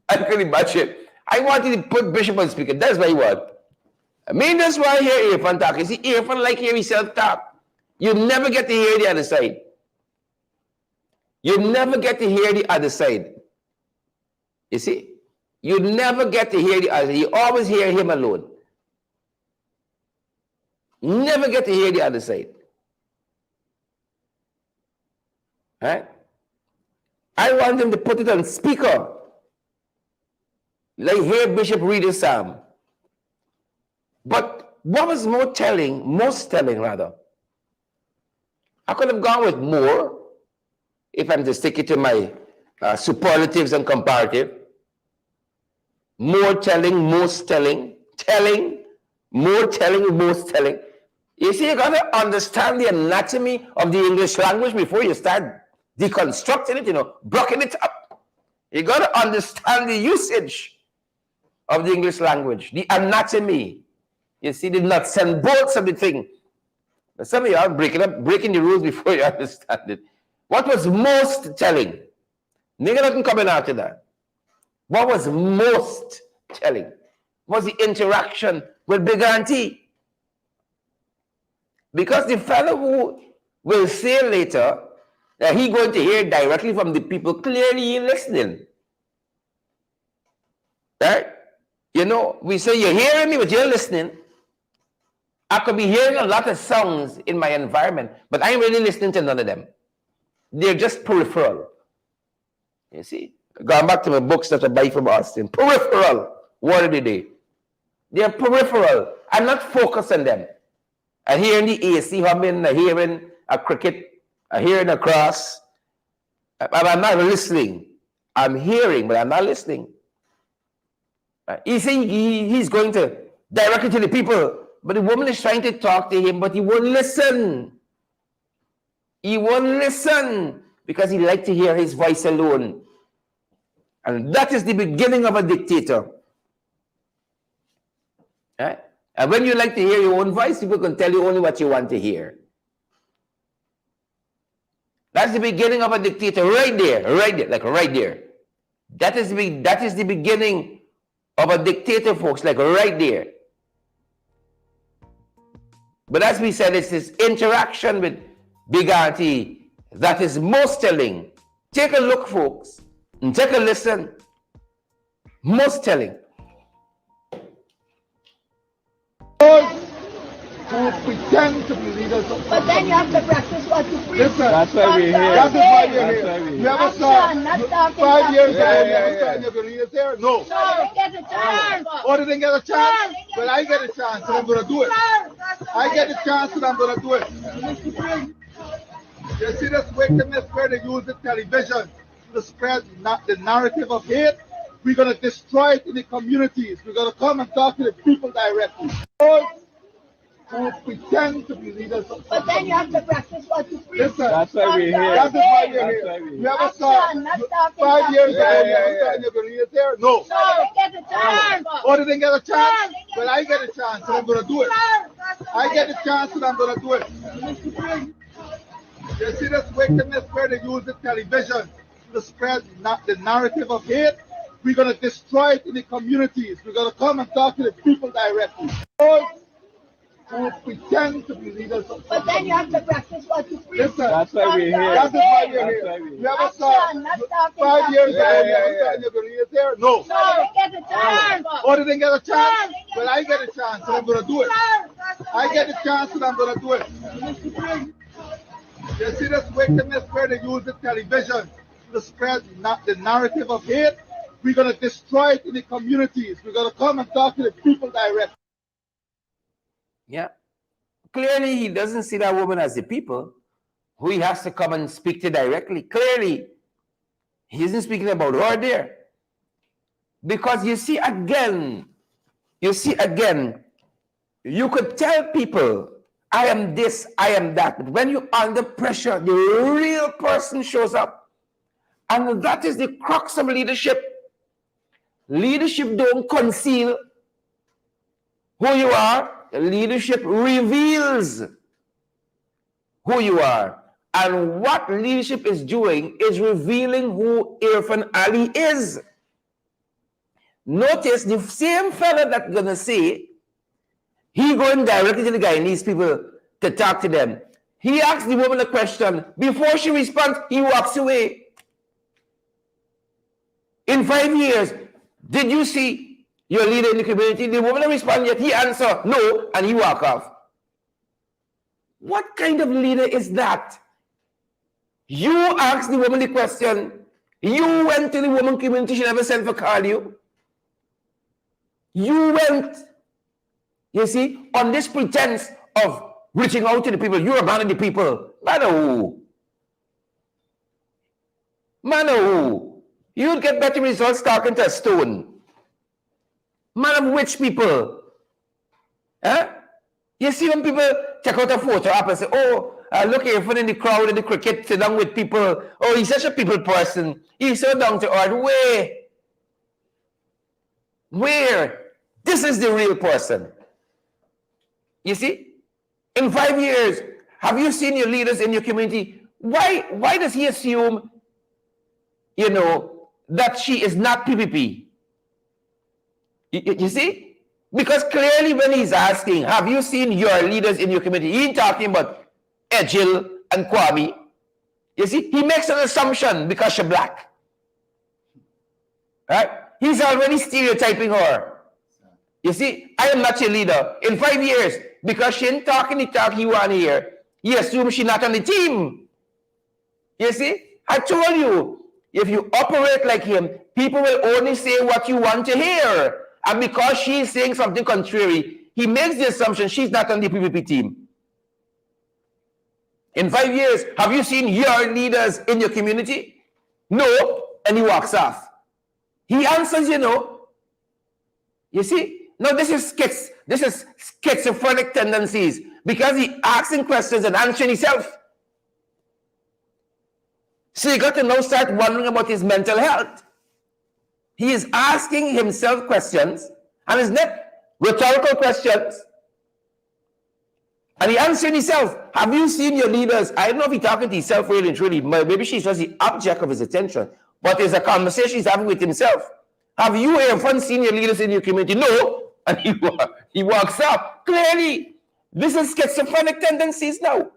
I can imagine. I wanted to put Bishop on speaker. That's what I want. I mean, that's why I hear Irfaan talk. You see, Irfaan like hear himself talk. You never get to hear the other side. You never get to hear the other side. You see? You never get to hear the other side. You always hear him alone. Never get to hear the other side. Right? I want him to put it on speaker. Like hear Bishop read his psalm. But what was most telling rather, I could have gone with more if I'm to stick it to my superlatives and comparative. More telling, most telling, more telling, most telling. You see, you got to understand the anatomy of the English language before you start deconstructing it, you know, blocking it up. You got to understand the usage of the English language, the anatomy. You see, the nuts and bolts of the thing. But some of you are breaking the rules before you understand it. What was most telling? Nigga nothing coming after that. What was most telling? Was the interaction with Big Auntie. Because the fellow who will say later that he going to hear directly from the people clearly listening. Right? You know, we say you're hearing me, but you're listening. I could be hearing a lot of songs in my environment, but I ain't really listening to none of them. They're just peripheral. You see? Going back to my books that I buy from Austin. Peripheral word of the day. They're peripheral. I'm not focused on them. I hear the AC humming, I hearing a cricket, I hearing a cross. I'm not listening. I'm hearing, but I'm not listening. He's going to directly to the people, but the woman is trying to talk to him, but he won't listen. He won't listen because he likes to hear his voice alone. And that is the beginning of a dictator. Right? And when you like to hear your own voice, people can tell you only what you want to hear. That's the beginning of a dictator right there, like right there. That is the beginning of a dictator, folks, like right there. But as we said, it's this interaction with Big Auntie that is most telling. Take a look, folks, and take a listen. Most telling. Who pretend to be leaders of But then you have to practice what you preach. Listen, That's why we're here. that is why you're That's here. why we're You here. ever Action, saw not talking, 5 years ago, talking. you ever saw any of your leaders there? No. No, they get a chance. Oh, they didn't get a chance? Well, I get a chance, and I'm going to do it. I get a chance, and I'm going to do it. You see this wickedness where they use the television to spread the narrative of hate? We're going to destroy it in the communities. We're going to come and talk to the people directly. Those who pretend to be leaders of But then you have to practice what you preach. Listen, That's why we're here. that is why you're That's here. why we're You here. ever saw Action, not talking, 5 years ago, talking. you ever saw any of your leaders there? No. No, they get a chance. Oh, they didn't get a chance? Well, I get a chance, and I'm going to do it. I get a chance, and I'm going to do it. You see this wickedness where they use the television to spread the narrative of hate? We're going to destroy it in the communities. We're going to come and talk to the people directly. Those who pretend to be leaders of But then you have to practice what you preach. Listen, That's why we're here. that is why you're That's here. why we're here. You ever saw Action, not talking, 5 years ago, talking. you ever saw any of your leaders there? No. No, they get a chance. Oh, they didn't get a chance? Well, I get a chance, and I'm going to do it. I get a chance, and I'm going to do it. You see this wickedness where they use the television to spread the narrative of hate? We're going to destroy it in the communities. We're going to come and talk to the people directly. Yeah. Clearly, he doesn't see that woman as the people who he has to come and speak to directly. Clearly, he isn't speaking about her there. Because you see again, you could tell people, I am this, I am that. But when you're under pressure, the real person shows up. And that is the crux of leadership. Leadership don't conceal who you are. Leadership reveals who you are. And what leadership is doing is revealing who Irfaan Ali is. Notice the same fella that's going to say, he going directly to the guy and needs people to talk to them. He asks the woman a question. Before she responds, he walks away. In 5 years, did you see your leader in the community? The woman respond yet, he answer no, and he walk off. What kind of leader is that? You asked the woman the question. You went to the woman community, she never sent for call you. You went, you see, on this pretense of reaching out to the people. You're a man of the people. Man of who? Man of who? You'd get better results talking to a stone. Man of which people? Huh? You see when people check out a photo up and say, oh, look here, in the crowd in the cricket, sit down with people. Oh, he's such a people person. He's so down to earth. Where? This is the real person. You see? In 5 years, have you seen your leaders in your community? Why does he assume, you know, that she is not PPP? You see? Because clearly when he's asking, have you seen your leaders in your community? He ain't talking about Ejil and Kwame. You see? He makes an assumption because she's black. Right? He's already stereotyping her. You see? I am not your leader. In 5 years, because she ain't talking the talk he want to hear, he assumes she's not on the team. You see? I told you, if you operate like him, people will only say what you want to hear. And because she's saying something contrary, he makes the assumption she's not on the PPP team. In 5 years, have you seen your leaders in your community? No. And he walks off. He answers, you know. You see? No, this is schizophrenic tendencies because he asking questions and answering himself. So you got to now start wondering about his mental health. He is asking himself questions, and it's not rhetorical questions. And he answering himself. Have you seen your leaders? I don't know if he's talking to himself really and truly. Maybe she's just the object of his attention. But it's a conversation he's having with himself. Have you ever seen your leaders in your community? No. And he walks up. Clearly, this is schizophrenic tendencies now.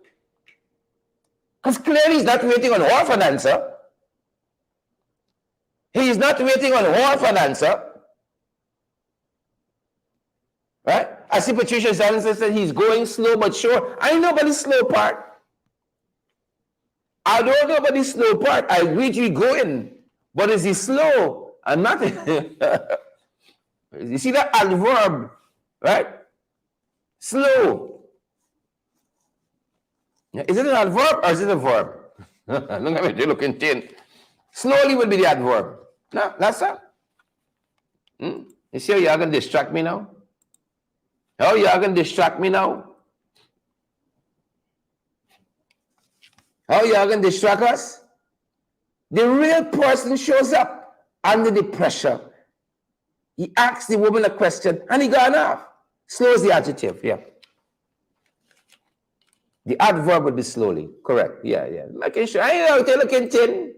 Because clearly he's not waiting on her for an answer. He is not waiting on her for an answer. Right? I see Patricia Zallinson said he's going slow but sure. I know about the slow part. I don't know about the slow part. I agree to be going. But is he slow? I'm not. You see that adverb, right? Slow. Is it an adverb or is it a verb? Look at me, they're looking thin. Slowly will be the adverb. No, that's that. You see how you're going to distract me now? How you're going to distract me now? How you're going to distract us? The real person shows up under the pressure. He asks the woman a question and he gone off. Slow is the adjective, yeah. The adverb would be slowly, correct, yeah. Making sure, I know, they're looking thin.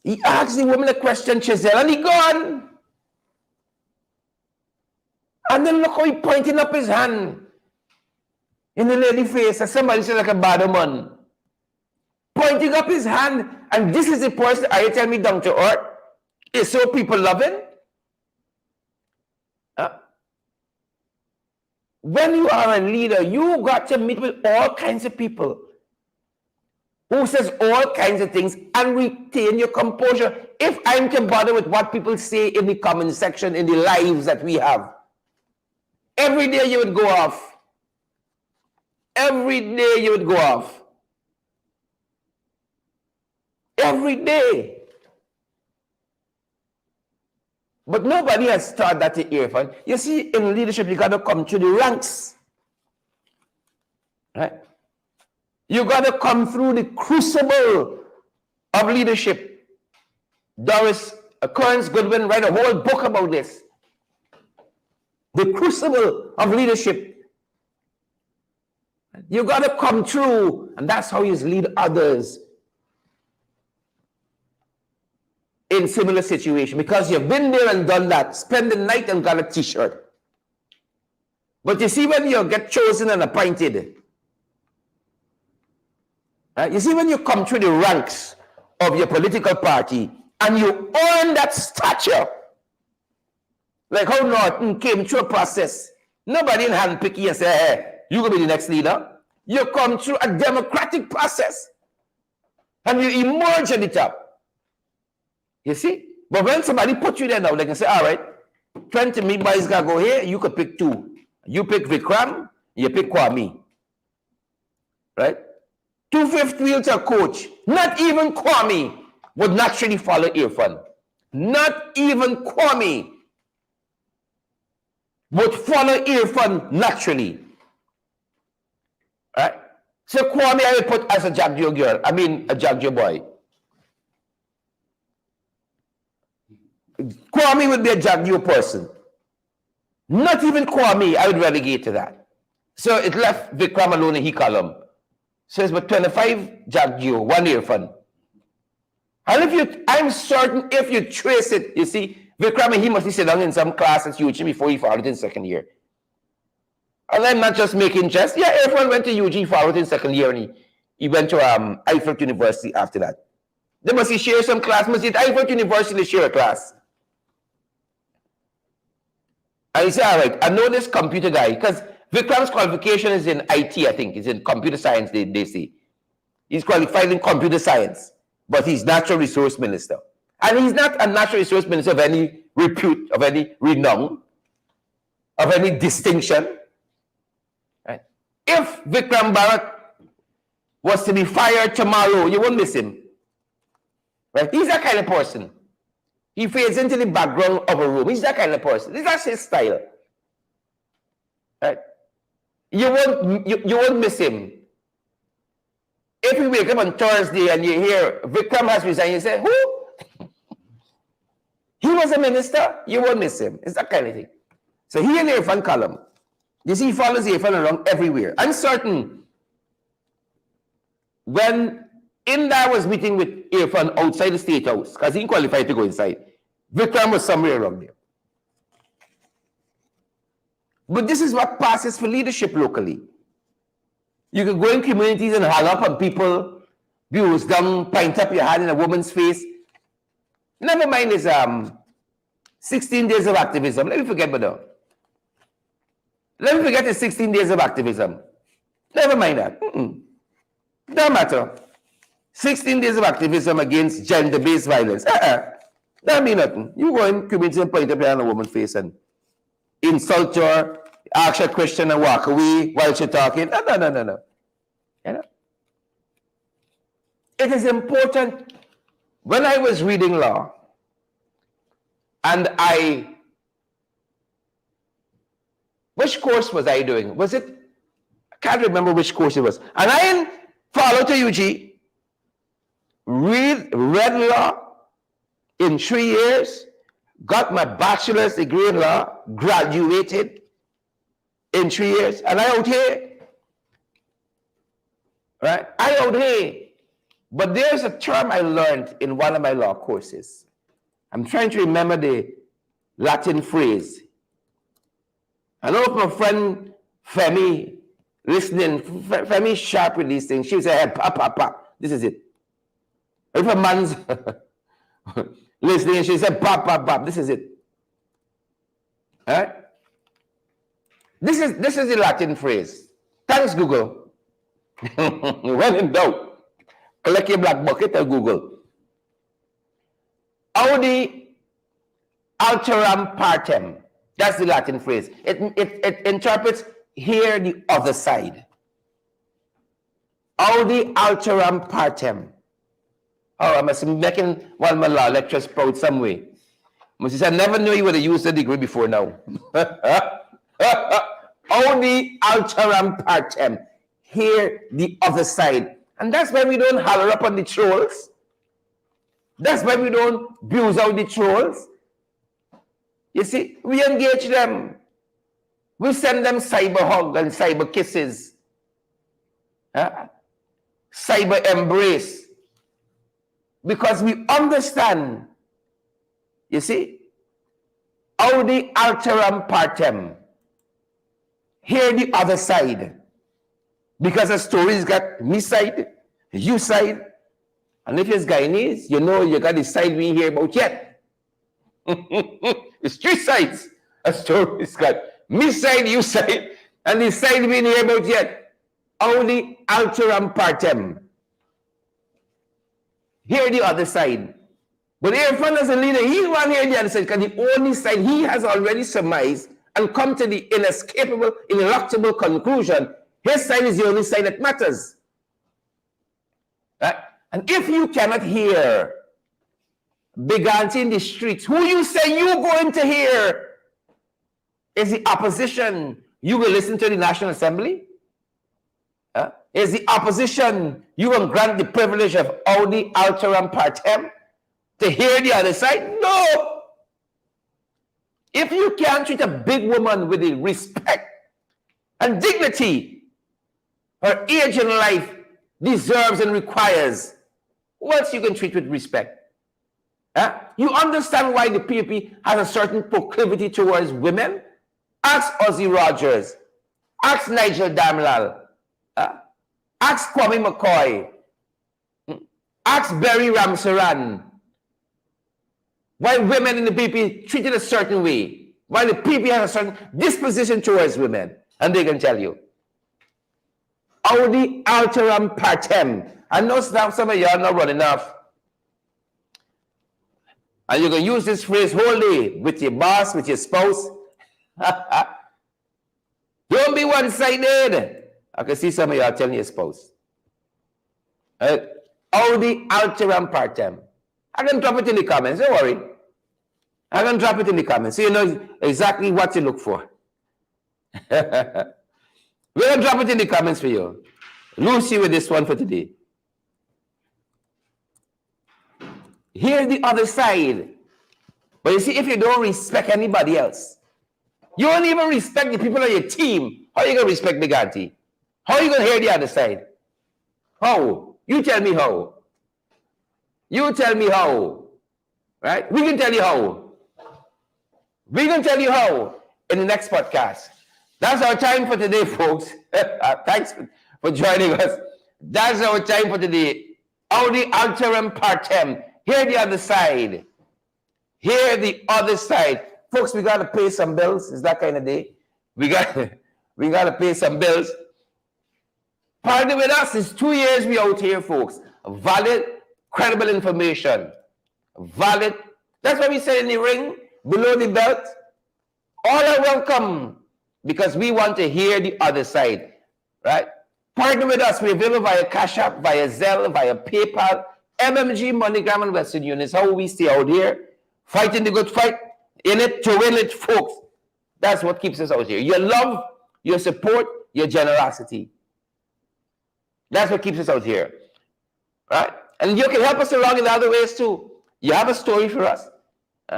He asks the woman a question, Chisel, and he gone. And then look how he pointing up his hand in the lady face, as somebody said like a bad man. Pointing up his hand, and this is the person, are you telling me down to earth? Is so people loving? When you are a leader, you got to meet with all kinds of people who says all kinds of things and retain your composure. If I'm to bother with what people say in the comment section, in the lives that we have, every day you would go off. Every day you would go off. Every day. But nobody has taught that to Irfaan. You see, in leadership, you got to come through the ranks. Right? You got to come through the crucible of leadership. Doris Kearns Goodwin wrote a whole book about this. The crucible of leadership. You got to come through, and that's how you lead others in similar situation, because you've been there and done that, spend the night and got a t-shirt. But you see, when you get chosen and appointed, you see, when you come through the ranks of your political party and you earn that stature, like how Norton came through a process, nobody in handpick you and say, hey, you're going to be the next leader. You come through a democratic process and you emerge at the top. You see? But when somebody put you there now, they can say, all right, 20 me boys got to go here, you could pick 2. You pick Vikram, you pick Kwame. Right? 2 fifth wheelchair coach, not even Kwame would naturally follow Irfaan. Not even Kwame would follow Irfaan naturally. Right? So Kwame I would put as a Jagdio girl, a Jagdio boy. Kwame would be a Jagdio person. Not even Kwame, I would relegate to that. So it left Vikram alone in his column. So it's about 25 Jagdio, 1 Irfaan. And I'm certain if you trace it, you see, Vikram, he must be sitting down in some class at UG before he followed in second year. And I'm not just making jest. Yeah, Irfaan went to UG, followed in second year, and he went to Eiffel University after that. They must he share some class, must at Eiffel University to share a class. And he said, all right, I know this computer guy, because Vikram's qualification is in IT, I think. It's in computer science, they say. He's qualified in computer science, but he's natural resource minister. And he's not a natural resource minister of any repute, of any renown, of any distinction. Right? If Vikram Bharat was to be fired tomorrow, you won't miss him. Right? He's that kind of person. He fades into the background of a room. He's that kind of person. That's his style. Right? You won't miss him. If you wake up on Thursday and you hear Vikram has resigned, you say, who? He was a minister. You won't miss him. It's that kind of thing. So he and Irfaan column. You see, he follows Irfaan around everywhere. I'm certain when Indar was meeting with Irfaan outside the State House, because he qualified to go inside, Vikram was somewhere around there. But this is what passes for leadership locally. You can go in communities and hang up on people, views down, point up your hand in a woman's face. Never mind this 16 days of activism. Let me forget about that. Let me forget the 16 days of activism. Never mind that. Don't matter. 16 days of activism against gender-based violence. That mean nothing. You go in community and point up your hand in a woman's face and insult her, ask her a question and walk away while she's talking. No. You know? It is important. When I was reading law, and which course was I doing? Was it? I can't remember which course it was. And I followed to UG, read law in 3 years, got my bachelor's degree in law, graduated in 3 years, and I out here. Right? I out here. But there's a term I learned in one of my law courses. I'm trying to remember the Latin phrase. I know my friend Femi listening, Femi sharp with these things. She would say, hey, pa. This is it. If a man's listening, she said, pa. This is it. All right? This is the Latin phrase. Thanks, Google. When in doubt, collect your black bucket or Google. Audi alteram partem. That's the Latin phrase. It interprets here the other side. Audi alteram partem. Oh, I must be making one of my law lectures proud some way. Must say, I never knew you would have used the degree before now. Audi alteram partem. Here the other side. And that's why we don't holler up on the trolls. That's why we don't abuse out the trolls. You see, we engage them. We send them cyber hug and cyber kisses. Cyber embrace. Because we understand. You see? Audi alteram partem. Here the other side. Because a story's got me side, you side. And if it's Guyanese, you know you got the side we hear about yet. It's 3 sides. A story's got me side, you side, and the side we didn't hear about yet. Only alteram partem. Hear the other side. But Irfaan as a leader, he won't hear the other side because the only side he has already surmised and come to the inescapable, ineluctable conclusion. His side is the only side that matters. Right? And if you cannot hear Biganti in the streets, who you say you're going to hear is the opposition. You will listen to the National Assembly? Is the opposition, you will grant the privilege of Audi alteram partem to hear the other side? No! If you can't treat a big woman with the respect and dignity her age in life deserves and requires, what else you can treat with respect? You understand why the PUP has a certain proclivity towards women? Ask Ozzy Rogers. Ask Nigel Damlal. Ask Kwame McCoy. Ask Barry Ramsaran. Why women in the PUP treated a certain way? Why the PUP has a certain disposition towards women? And they can tell you. Audi alteram partem. I know some of y'all not running enough. And you can use this phrase whole day with your boss, with your spouse. Don't be one-sided. I can see some of y'all telling your spouse. Audi, alteram partem. I can drop it in the comments, don't worry. I can drop it in the comments so you know exactly what to look for. We're going to drop it in the comments for you. Lucy with this one for today. Hear the other side. But you see, if you don't respect anybody else, you don't even respect the people on your team, how are you going to respect the Gandhi? How are you going to hear the other side? How? You tell me how. You tell me how. Right? We can tell you how. We can tell you how in the next podcast. That's our time for today, folks. Thanks for joining us. That's our time for today. Audi alteram partem. Hear the other side. Hear the other side. Folks, we got to pay some bills. It's that kind of day. We got to pay some bills. Partner with us is 2 years we out here, folks. Valid, credible information. Valid. That's why we say in the ring, below the belt. All are welcome because we want to hear the other side. Right? Partner with us. We're available via Cash App, via Zelle, via PayPal, MMG, MoneyGram, and Western Union. It's how we stay out here. Fighting the good fight. In it to win it, folks. That's what keeps us out here. Your love, your support, your generosity. That's what keeps us out here. Right? And you can help us along in other ways too. You have a story for us.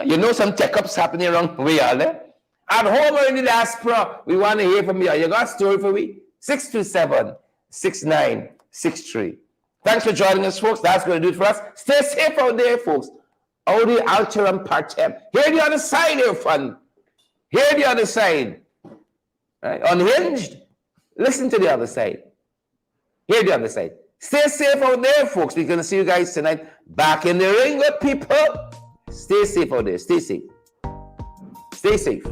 You know some tech-ups happening around where you are there. At home or in the diaspora, we want to hear from you. You got a story for me? 627-6963. Thanks for joining us, folks. That's going to do it for us. Stay safe out there, folks. Audi alteram partem. Hear the other side, Irfaan. Hear the other side. Right? Unhinged. Listen to the other side. Hear the other side. Stay safe out there, folks. We're going to see you guys tonight back in the ring with people. Stay safe out there. Stay safe. Stay safe.